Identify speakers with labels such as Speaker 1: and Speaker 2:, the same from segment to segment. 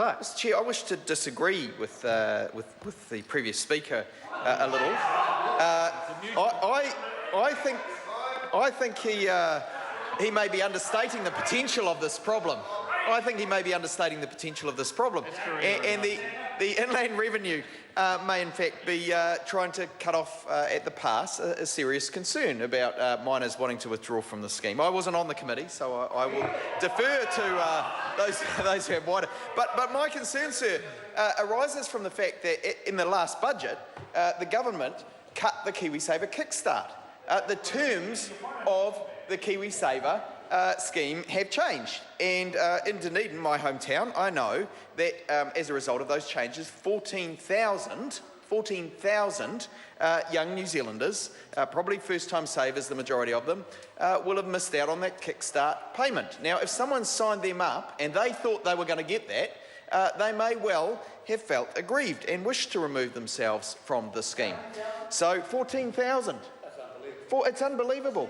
Speaker 1: Clark.
Speaker 2: Mr. Chair, I wish to disagree with the previous speaker a little. I think he may be understating the potential of this problem. I think he may be understating the potential of this problem. And the inland revenue may in fact be trying to cut off at the pass a serious concern about miners wanting to withdraw from the scheme. I wasn't on the committee, so I will defer to those who have wider. But my concern, sir, arises from the fact that in the last budget, the government cut the KiwiSaver kickstart. The terms of the KiwiSaver scheme have changed, and in Dunedin, my hometown, I know that as a result of those changes, 14,000 young New Zealanders, probably first-time savers, the majority of them, will have missed out on that kickstart payment. Now, if someone signed them up and they thought they were going to get that, they may well have felt aggrieved and wished to remove themselves from the scheme. So 14,000. It's unbelievable.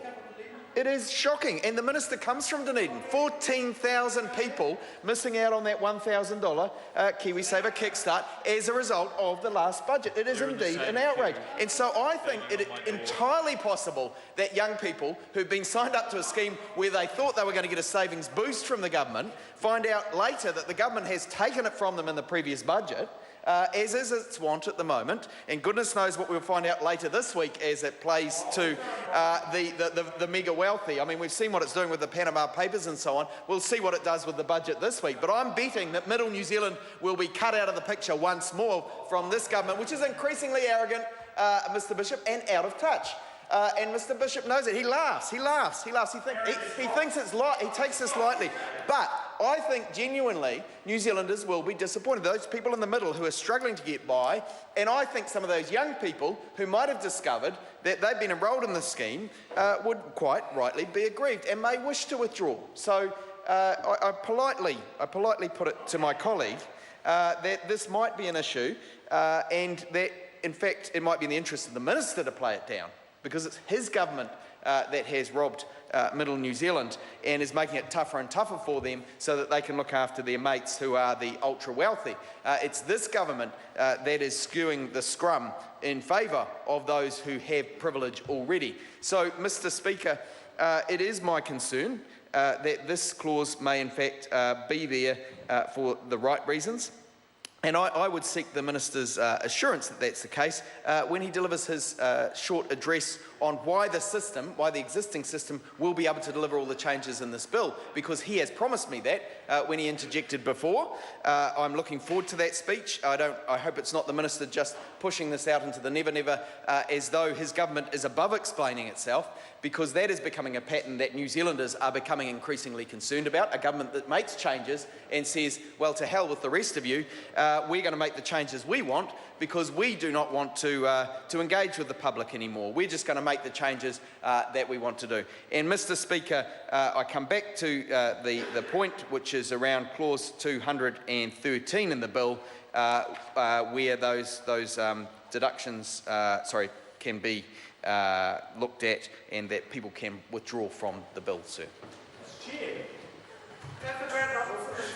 Speaker 2: It is shocking, and the minister comes from Dunedin. 14,000 people missing out on that $1,000 KiwiSaver kickstart as a result of the last budget. It is indeed an outrage. And so I think it is entirely possible that young people who've been signed up to a scheme where they thought they were going to get a savings boost from the government find out later that the government has taken it from them in the previous budget, as is its wont at the moment, and goodness knows what we'll find out later this week as it plays to the mega wealthy. I mean, we've seen what it's doing with the Panama Papers and so on. We'll see what it does with the budget this week. But I'm betting that Middle New Zealand will be cut out of the picture once more from this government, which is increasingly arrogant, Mr. Bishop, and out of touch. And Mr. Bishop knows it. He laughs. He thinks it's light. He takes this lightly. But I think genuinely New Zealanders will be disappointed. Those people in the middle who are struggling to get by, and I think some of those young people who might have discovered that they've been enrolled in the scheme would quite rightly be aggrieved and may wish to withdraw. So I politely put it to my colleague that this might be an issue and that in fact it might be in the interest of the minister to play it down, because it's his government that has robbed Middle New Zealand and is making it tougher and tougher for them so that they can look after their mates who are the ultra-wealthy. It's this government that is skewing the scrum in favour of those who have privilege already. So, Mr. Speaker, it is my concern that this clause may in fact be there for the right reasons. And I would seek the minister's assurance that that's the case when he delivers his short address on why the existing system will be able to deliver all the changes in this bill, because he has promised me that when he interjected before. I'm looking forward to that speech. I hope it's not the minister just pushing this out into the never as though his government is above explaining itself, because that is becoming a pattern that New Zealanders are becoming increasingly concerned about. A government that makes changes and says, well, to hell with the rest of you, we're going to make the changes we want because we do not want to engage with the public anymore. We're just going to make the changes that we want to do. And Mr. Speaker, I come back to the point which is around clause 213 in the bill, where those deductions can be looked at and that people can withdraw from the bill, sir.
Speaker 3: Chair.